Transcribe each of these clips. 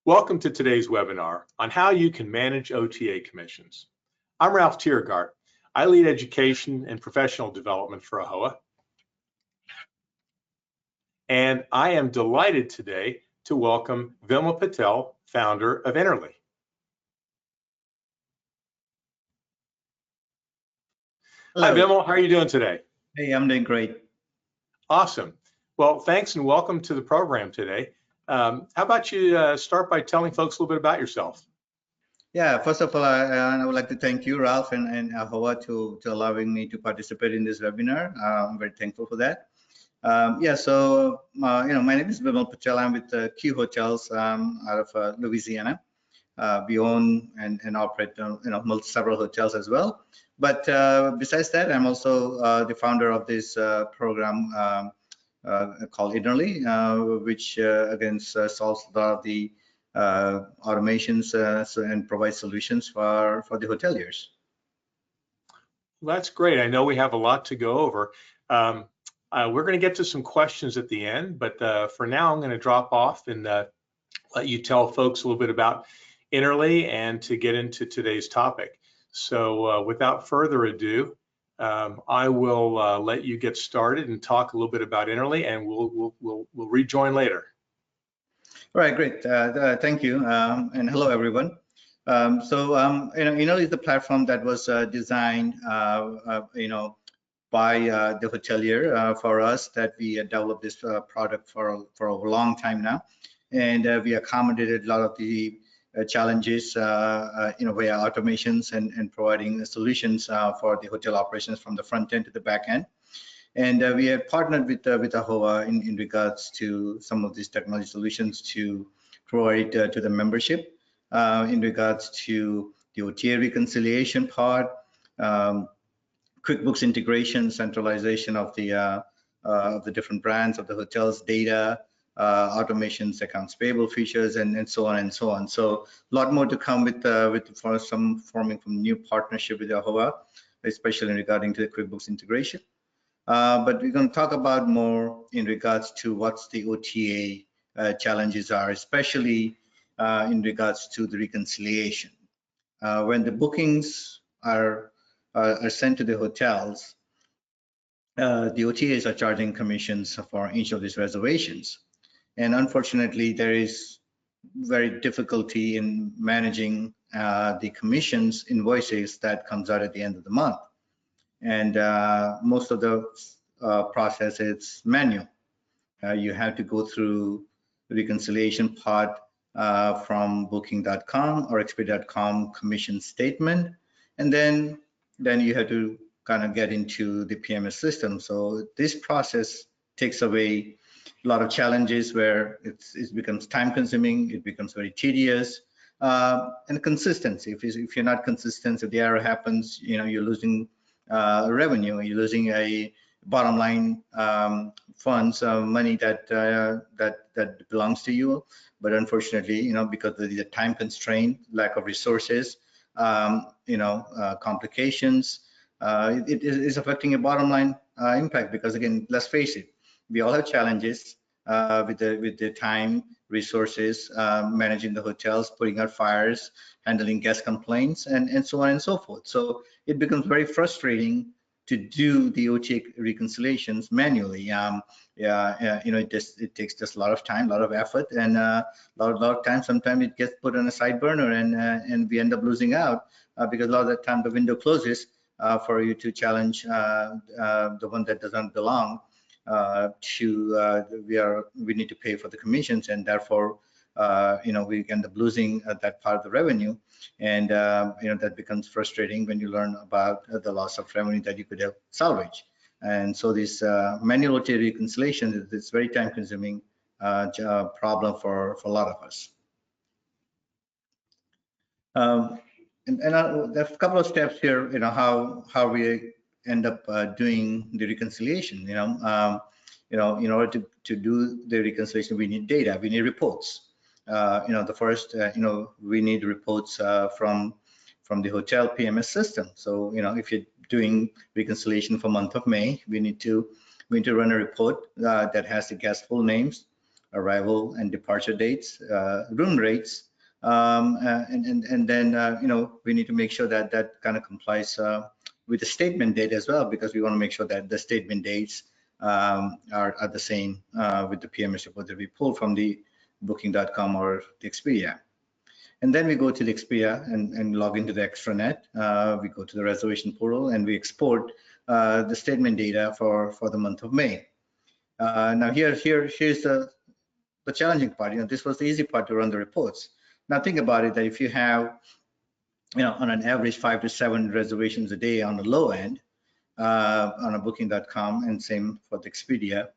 Welcome to today's webinar on how you can manage OTA commissions. I'm Ralph Tiergart. I lead education and professional development for AHOA. And I am delighted today to welcome Vimal Patel, founder of Interly. Hello. Hi, Vimal. How are you doing today? Hey, I'm doing great. Awesome. Well, thanks and welcome to the program today. How about you start by telling folks a little bit about yourself? Yeah, first of all, I would like to thank you, Ralph, and AHOA to allowing me to participate in this webinar. I'm very thankful for that. My name is Vimal Patel. I'm with Q Hotels out of Louisiana. We own and operate several hotels as well. But besides that, I'm also the founder of this program called Interly, which again solves a lot of the automations and provides solutions for the hoteliers. Well, that's great. I know we have a lot to go over. We're going to get to some questions at the end, but for now, I'm going to drop off and let you tell folks a little bit about Interly and to get into today's topic. So without further ado, I will let you get started and talk a little bit about Interly, and we'll rejoin later. All right, great. Thank you, and hello everyone. Interly is the platform that was designed, by the hotelier for us, that we developed this product for a long time now, and we accommodated a lot of the challenges, via automations and providing solutions for the hotel operations from the front end to the back end. And we have partnered with AHOA in regards to some of these technology solutions to provide to the membership in regards to the OTA reconciliation part, QuickBooks integration, centralization of the different brands of the hotel's data, automations, accounts payable features, and so on and so on. So a lot more to come with forming from new partnership with AHOA, especially regarding to the QuickBooks integration. But we're going to talk about more in regards to what's the OTA challenges are, especially in regards to the reconciliation. When the bookings are sent to the hotels, the OTAs are charging commissions for each of these reservations. And unfortunately, there is very difficulty in managing the commissions invoices that comes out at the end of the month. And most of the process is manual. You have to go through the reconciliation part from booking.com or expedia.com commission statement, and then you have to kind of get into the PMS system. So this process takes away a lot of challenges where it becomes time consuming, it becomes very tedious, and consistency. If you're not consistent, if the error happens, you're losing revenue, you're losing a bottom line funds, money that belongs to you. But unfortunately, because of the time constraint, lack of resources, complications, it is affecting your bottom line impact. Because again, let's face it, we all have challenges with the time, resources, managing the hotels, putting out fires, handling guest complaints, and so on and so forth. So it becomes very frustrating to do the OTA reconciliations manually. It takes just a lot of time, a lot of effort, and a lot of time. Sometimes it gets put on a side burner, and we end up losing out because a lot of the time the window closes for you to challenge the one that doesn't belong. We need to pay for the commissions, and therefore we end up losing that part of the revenue, and that becomes frustrating when you learn about the loss of revenue that you could have salvaged. And so this manual OTA reconciliation is very time consuming problem for a lot of us. There's a couple of steps here, how we end up doing the reconciliation. In order to do the reconciliation, we need data, we need reports. The first, we need reports from the hotel PMS system. So, if you're doing reconciliation for month of May, we need to run a report that has the guest full names, arrival and departure dates, room rates, and then we need to make sure that that kind of complies with the statement date as well, because we want to make sure that the statement dates are the same with the PMS report that we pull from the Booking.com or the Expedia. And then we go to the Expedia and log into the extranet. We go to the reservation portal and we export the statement data for the month of May. Now here's the challenging part. This was the easy part to run the reports. Now think about it, that if you have, on an average 5 to 7 reservations a day on the low end on a Booking.com, and same for the Expedia,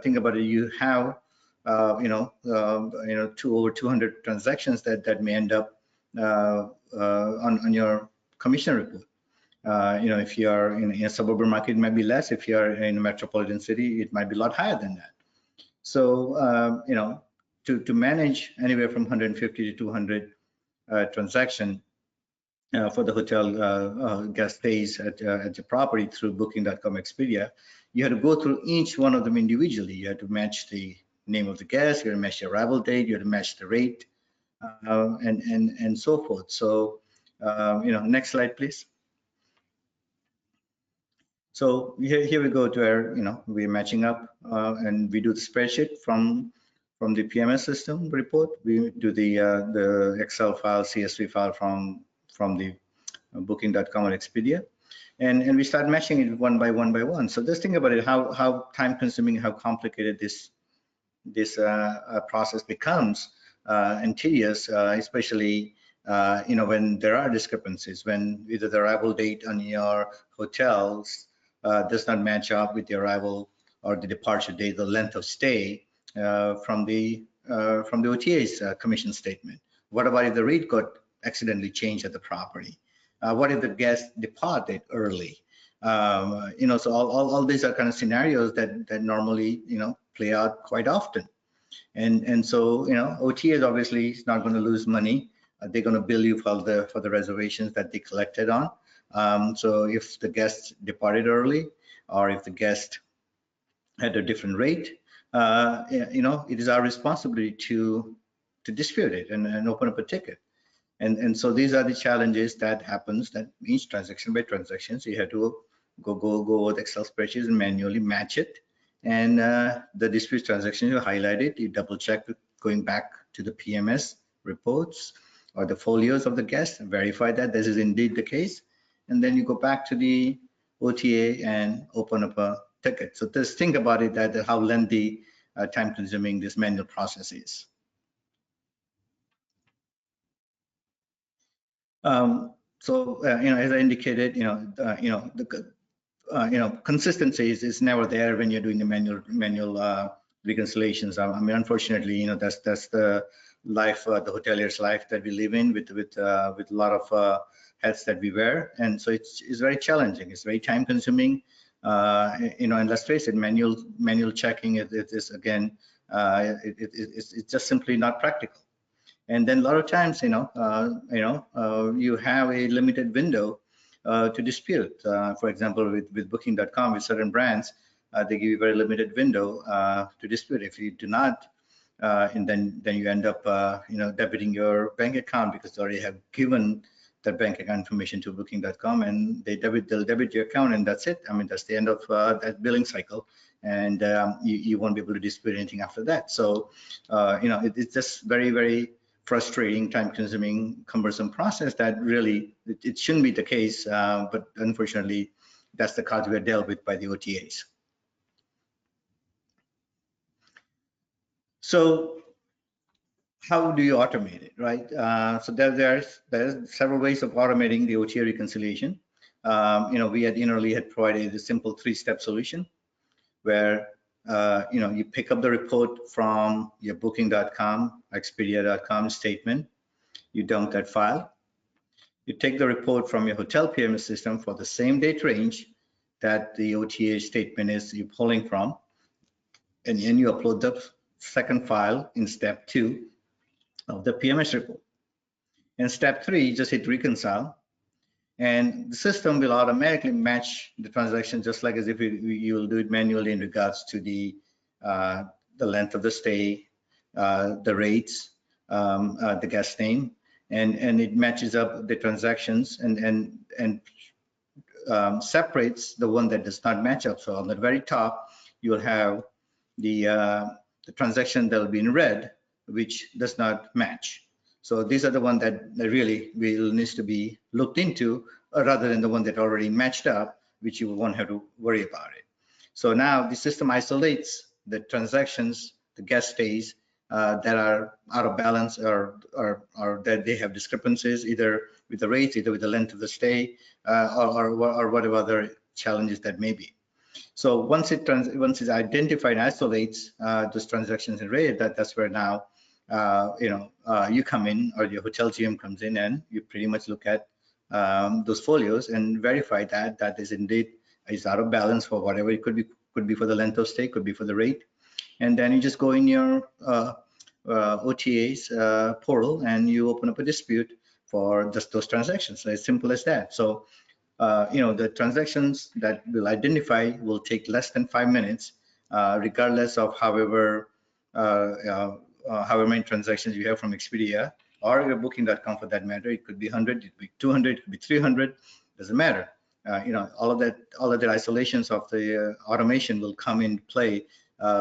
think about it. You have over 200 transactions that may end up on your commission report. If you are in a suburban market, it might be less. If you are in a metropolitan city, it might be a lot higher than that. So, to manage anywhere from 150 to 200 transaction for the hotel guest stays at the property through Booking.com, Expedia, you have to go through each one of them individually. You have to match the name of the guest, you have to match the arrival date, you have to match the rate, and so forth. So, next slide, please. So here we go to our, we're matching up, and we do the spreadsheet from the PMS system report. We do the Excel file, CSV file from the Booking.com or Expedia, and we start matching it one by one. So just think about it, how time consuming, how complicated this process becomes, and tedious, especially when there are discrepancies, when either the arrival date on your hotels does not match up with the arrival or the departure date, the length of stay from the OTA's commission statement. What about if the rate got accidentally changed at the property? What if the guest departed early? So all these are kind of scenarios that normally play out quite often. And so OTA is obviously not going to lose money. They're going to bill you for the reservations that they collected on. So if the guest departed early, or if the guest had a different rate, it is our responsibility to dispute it and open up a ticket. And so these are the challenges that happens, that each transaction by transaction, so you have to go over the Excel spreadsheets and manually match it. And the dispute transaction, you highlight it, you double check going back to the PMS reports or the folios of the guest, verify that this is indeed the case. And then you go back to the OTA and open up a ticket. So just think about it, that how lengthy, time consuming this manual process is. As I indicated, consistency is never there when you're doing the manual reconciliations. I mean, unfortunately, that's the life, the hotelier's life that we live in, with a lot of hats that we wear, and so it's very challenging. It's very time consuming, and let's face it, manual checking is again, it's just simply not practical. And then a lot of times, you have a limited window to dispute. For example, with Booking.com, with certain brands, they give you a very limited window to dispute. If you do not, and then you end up, debiting your bank account, because they already have given that bank account information to Booking.com, and they'll debit your account, and that's it. I mean, that's the end of that billing cycle, and you won't be able to dispute anything after that. So, it's just very, very frustrating, time-consuming, cumbersome process that really it shouldn't be the case, but unfortunately, that's the cards we're dealt with by the OTAs. So, how do you automate it, right? So there's several ways of automating the OTA reconciliation. We at Innerly had provided a simple 3-step solution where you pick up the report from your Booking.com, Expedia.com statement, you dump that file, you take the report from your hotel PMS system for the same date range that the OTA statement is you're pulling from, and then you upload the second file in step 2 of the PMS report. In step 3, you just hit reconcile, and the system will automatically match the transaction, just like as if you will do it manually in regards to the the length of the stay, the rates, the guest name, and it matches up the transactions and separates the one that does not match up. So on the very top, you'll have the transaction that will be in red, which does not match. So these are the ones that really will needs to be looked into, rather than the one that already matched up, which you won't have to worry about it. So now the system isolates the transactions, the guest stays that are out of balance or that they have discrepancies, either with the rates, either with the length of the stay, or whatever other challenges that may be. So once it's identified and isolates those transactions in red, that's where now you come in, or your hotel GM comes in, and you pretty much look at those folios and verify that is indeed is out of balance for whatever it could be for the length of stay, could be for the rate, and then you just go in your OTA's portal and you open up a dispute for just those transactions. So as simple as that. So the transactions that we'll identify will take less than 5 minutes, regardless of however many transactions you have from Expedia or your Booking.com for that matter. It could be 100, it could be 200, it could be 300, doesn't matter. All of the isolations of the automation will come in play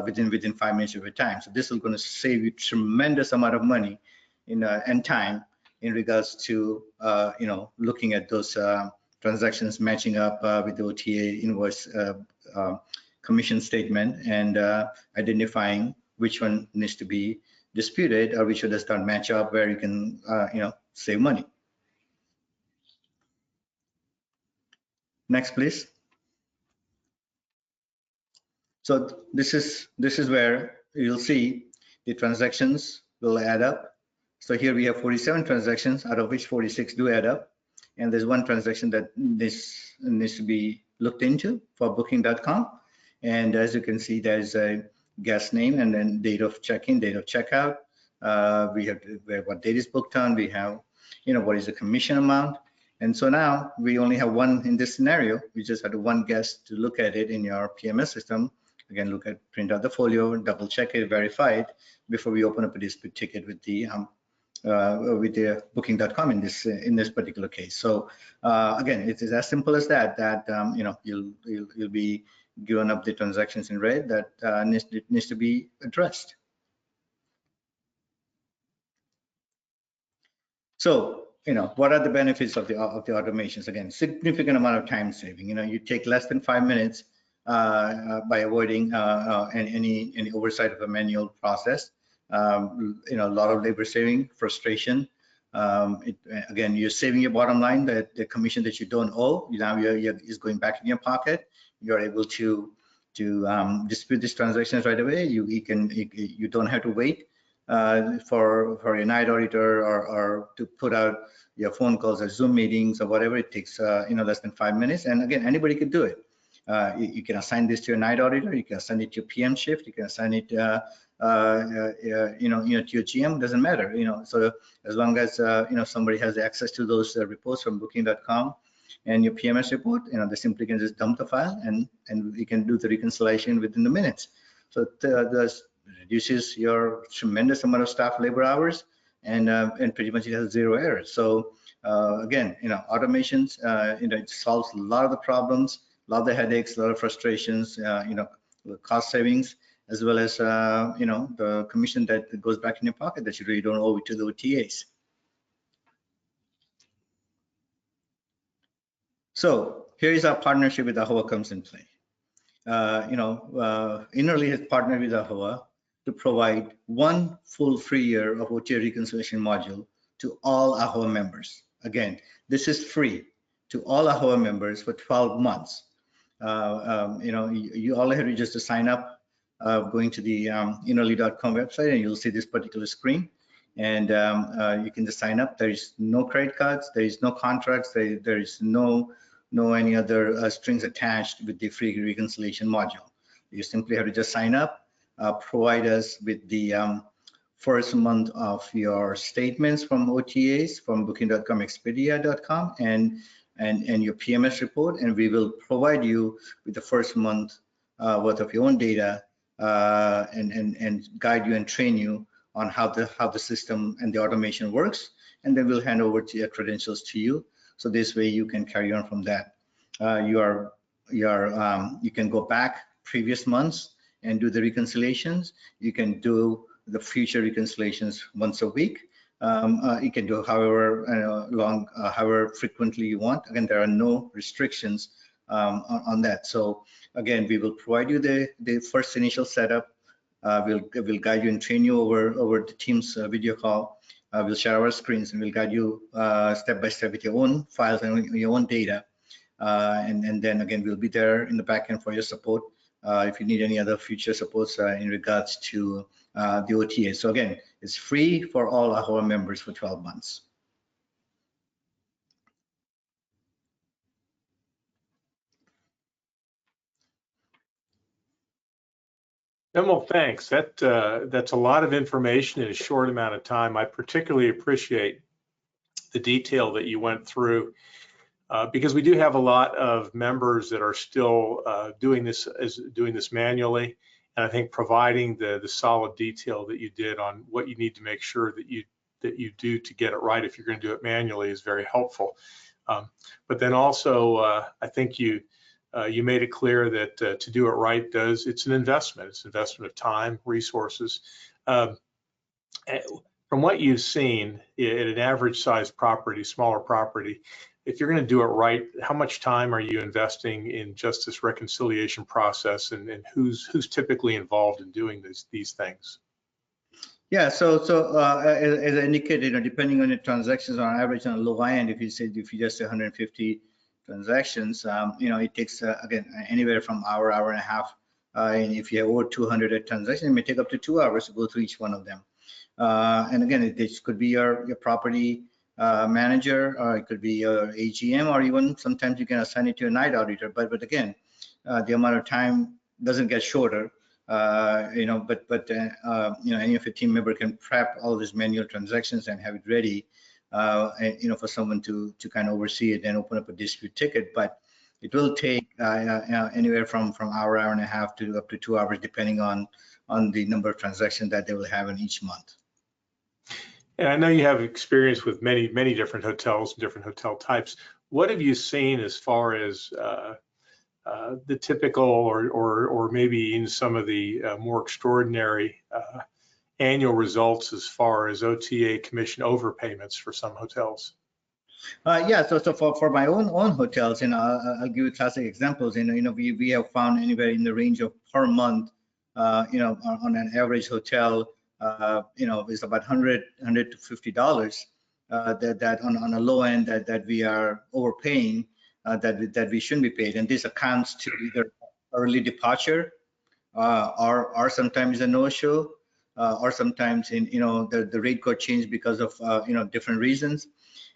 within 5 minutes of your time. So this is going to save you tremendous amount of money and time in regards to looking at those transactions matching up with the OTA invoice commission statement, and identifying which one needs to be disputed or which one does not match up, where you can save money. Next, please. So this is where you'll see the transactions will add up. So here we have 47 transactions, out of which 46 do add up. And there's one transaction that needs to be looked into for Booking.com. And as you can see, there's a guest name and then date of check-in, date of checkout. We have what date is booked on. We have, what is the commission amount. And so now we only have one in this scenario. We just had one guest to look at it in your PMS system. Again, print out the folio, double check it, verify it before we open up a dispute ticket with the Booking.com in this particular case. So again, it is as simple as that. You'll be given up the transactions in red that needs to be addressed. So what are the benefits of the automations? Again, significant amount of time saving. You take less than 5 minutes by avoiding any oversight of a manual process. A lot of labor saving, frustration. Again, you're saving your bottom line, that the commission that you don't owe, now is going back in your pocket. You're able to dispute these transactions right away. You don't have to wait for your night auditor or to put out your phone calls or Zoom meetings or whatever. It takes less than 5 minutes. And again, anybody could do it. You can assign this to your night auditor. You can assign it to your PM shift. You can assign it to your GM. Doesn't matter. So as long as somebody has access to those reports from Booking.com and your PMS report, they simply can just dump the file and we can do the reconciliation within the minutes. So this reduces your tremendous amount of staff labor hours, and pretty much it has zero errors. So again, automations, it solves a lot of the problems, a lot of the headaches, a lot of frustrations, cost savings, as well as the commission that goes back in your pocket that you really don't owe to the OTAs. So here is our partnership with AHOA comes in play. Innerly has partnered with AHOA to provide 1 full free year of OTA reconciliation module to all AHOA members. Again, this is free to all AHOA members for 12 months. You all have to just to sign up, going to the innerly.com website, and you'll see this particular screen, and you can just sign up. There is no credit cards, there is no contracts, there is no any other strings attached with the free reconciliation module. You simply have to just sign up, provide us with the first month of your statements from OTAs, from Booking.com, Expedia.com, and your PMS report, and we will provide you with the first month worth of your own data and guide you and train you on how the system and the automation works, and then we'll hand over to your credentials to you. So this way you can carry on from that. You can go back previous months and do the reconciliations. You can do the future reconciliations once a week. You can do however long, however frequently you want. Again, there are no restrictions on that. So again, we will provide you the first initial setup. We'll guide you and train you over the Teams video call. We'll share our screens and we'll guide you step by step with your own files and your own data. And then again, we'll be there in the back end for your support if you need any other future supports in regards to the OTA. So again, it's free for all our members for 12 months. Well, thanks. That's a lot of information in a short amount of time. I particularly appreciate the detail that you went through because we do have a lot of members that are still doing this manually, and I think providing the solid detail that you did on what you need to make sure that you do to get it right if you're going to do it manually is very helpful. But then also, I think you made it clear that to do it right it's an investment. It's an investment of time, resources. From what you've seen at an average size property, smaller property, if you're going to do it right, how much time are you investing in just this reconciliation process, and who's typically involved in doing these things? Yeah, so as I indicated, depending on the transactions, on average, on the low end, if you just say 150 transactions, it takes again anywhere from hour and a half, and if you have over 200 transactions, it may take up to 2 hours to go through each one of them. And again, this could be your property manager, or it could be your AGM, or even sometimes you can assign it to a night auditor. But again, the amount of time doesn't get shorter. Any of your team member can prep all these manual transactions and have it ready, for someone to kind of oversee it and open up a dispute ticket. But it will take anywhere from hour and a half to up to 2 hours, depending on the number of transactions that they will have in each month. And I know you have experience with many different hotels, different hotel types. What have you seen as far as the typical or maybe in some of the more extraordinary annual results as far as OTA commission overpayments for some hotels? Yeah, so for my own hotels, I'll give you classic examples. We have found anywhere in the range of per month, on an average hotel, is about $100 to $50 that on a low end that we are overpaying, that we shouldn't be paid. And this accounts to either early departure or sometimes a no-show, or sometimes the rate got changed because of different reasons.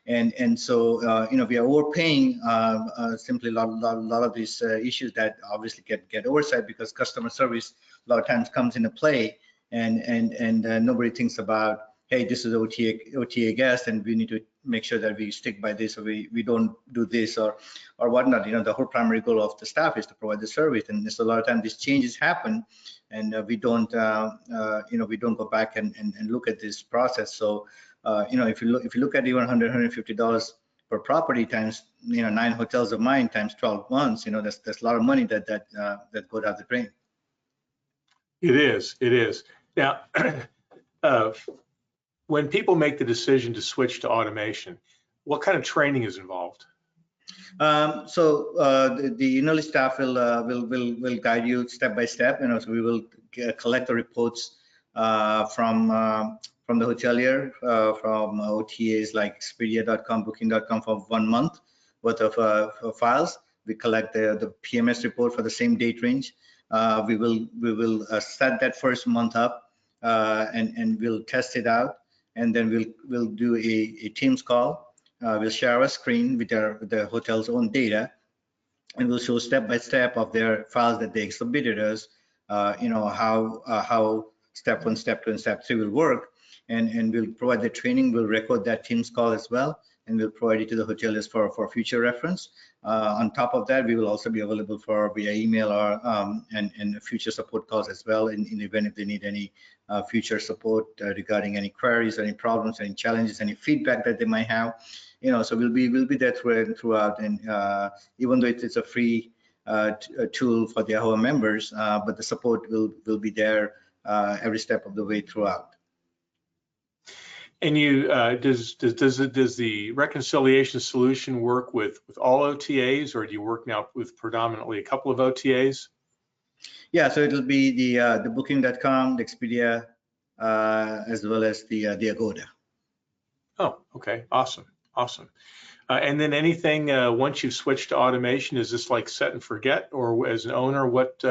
And so we are overpaying simply a lot of these issues that obviously get oversight because customer service a lot of times comes into play, and nobody thinks about, hey, this is OTA guest, and we need to make sure that we stick by this, or we don't do this or whatnot. The whole primary goal of the staff is to provide the service, and there's a lot of times these changes happen, and we don't go back and look at this process. So if you look at even $150 per property times 9 hotels of mine times 12 months, that's a lot of money that goes out the drain. It is. Now, when people make the decision to switch to automation, what kind of training is involved? So the staff will guide you step by step. So we will collect the reports from the hotelier, from OTAs like Expedia.com, Booking.com for 1 month worth of files. We collect the PMS report for the same date range. We will set that first month up and we'll test it out, and then we'll do a Teams call. We'll share our screen with the hotel's own data, and we'll show step by step of their files that they submitted us. How step 1, step 2, and step 3 will work, and we'll provide the training. We'll record that Teams call as well, and we'll provide it to the hoteliers for future reference. On top of that, we will also be available for via email or and future support calls as well in the event if they need any future support regarding any queries, any problems, any challenges, any feedback that they might have. So we'll be there throughout, and even though it's a free tool for the AHOA members, but the support will be there every step of the way throughout. And you does the reconciliation solution work with all OTAs, or do you work now with predominantly a couple of OTAs? Yeah, so it'll be the Booking.com, the Expedia, as well as the Agoda. Oh, okay, awesome. And then anything once you've switched to automation, is this like set and forget, or as an owner, what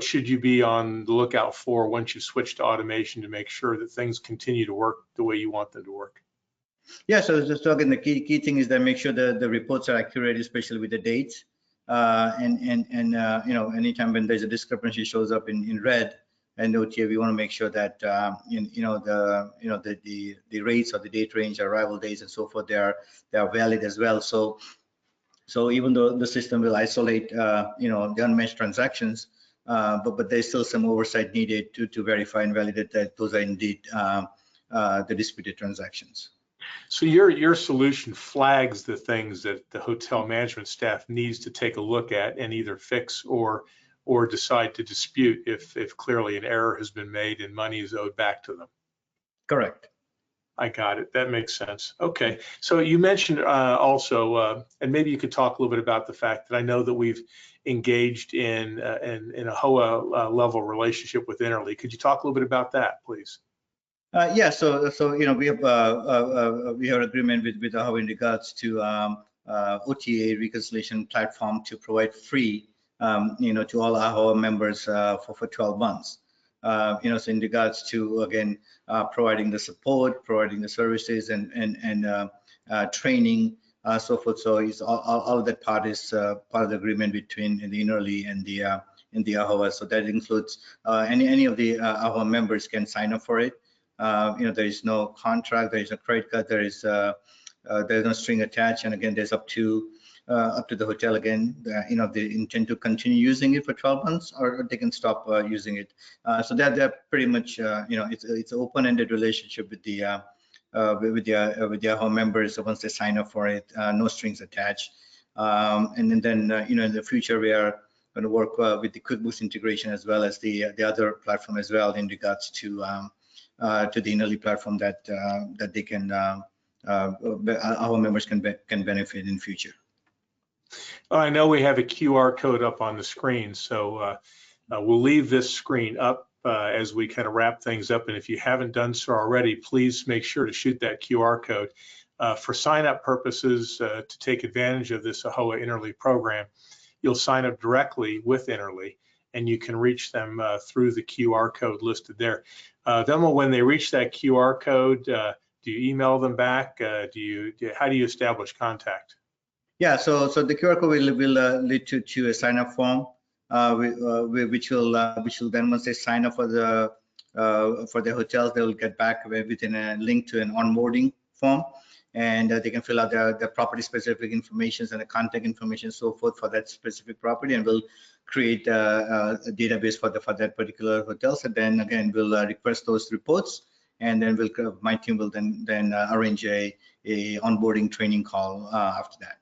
should you be on the lookout for once you switch to automation to make sure that things continue to work the way you want them to work? Yeah, so again, the key thing is that make sure the reports are accurate, especially with the dates. And anytime when there's a discrepancy shows up in red and OTA, we want to make sure that the rates or the date range, arrival days, and so forth, they are valid as well. So even though the system will isolate the unmatched transactions, but there's still some oversight needed to verify and validate that those are indeed the disputed transactions. So your solution flags the things that the hotel management staff needs to take a look at and either fix or decide to dispute if clearly an error has been made and money is owed back to them. Correct. I got it. That makes sense. Okay. So you mentioned also, and maybe you could talk a little bit about the fact that I know that we've engaged in a HOA level relationship with Interly. Could you talk a little bit about that, please? Yeah. So we have agreement with AHOA in regards to OTA reconciliation platform to provide free to all AHOA members for 12 months. So in regards to, again, providing the support, providing the services and training, so forth. So it's all of that part is part of the agreement between the Interly and the AHOA. So that includes any of the AHOA members can sign up for it. There is no contract, there is no credit card, there's no string attached, and again, there's up to the hotel again. They intend to continue using it for 12 months, or they can stop using it. So they're pretty much it's an open-ended relationship with the AHOA members. So once they sign up for it, no strings attached. And then in the future we are going to work with the QuickBooks integration as well as the other platform as well in regards to the Interly platform that they can our members can benefit in future. I know we have a QR code up on the screen, so we'll leave this screen up as we kind of wrap things up. And if you haven't done so already, please make sure to shoot that QR code. For sign-up purposes, to take advantage of this AHOA Interly program, you'll sign up directly with Interly, and you can reach them through the QR code listed there. Then when they reach that QR code, do you email them back? How do you establish contact? Yeah, so the QR code will lead to a sign-up form, which will then, once they sign up for the hotels, they will get back within a link to an onboarding form, and they can fill out their property specific information and the contact information, so forth, for that specific property, and we'll create a database for that particular hotel. So then again, we'll request those reports, and then my team will then arrange a onboarding training call after that.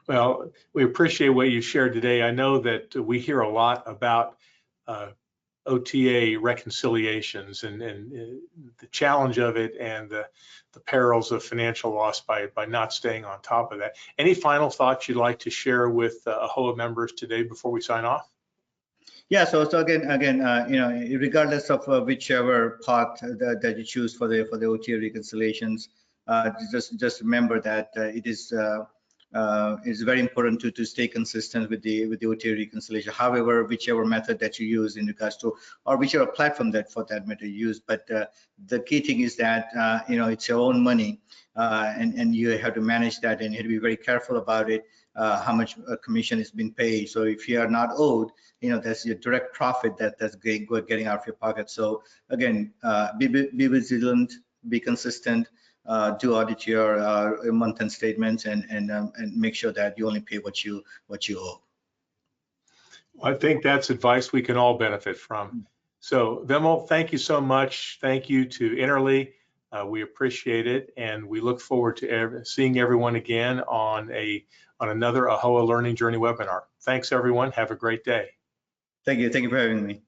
Well, we appreciate what you shared today. I know that we hear a lot about OTA reconciliations and the challenge of it and the perils of financial loss by not staying on top of that. Any final thoughts you'd like to share with AHOA members today before we sign off? Yeah, so again, regardless of whichever path that you choose for the OTA reconciliations, just remember that it is it's very important to stay consistent with the OTA reconciliation. However, whichever method that you use in regards to, or whichever platform that for that matter you use, but the key thing is that it's your own money, and you have to manage that, and you have to be very careful about it. How much commission is being paid. So if you are not owed, that's your direct profit that's getting out of your pocket. So again, be vigilant, be consistent. do audit your month-end statements and make sure that you only pay what you owe. I think that's advice we can all benefit from. So Vimal, thank you so much. Thank you to Interly. We appreciate it, and we look forward to seeing everyone again on another AHOA Learning Journey webinar. Thanks, everyone. Have a great day. Thank you. Thank you for having me.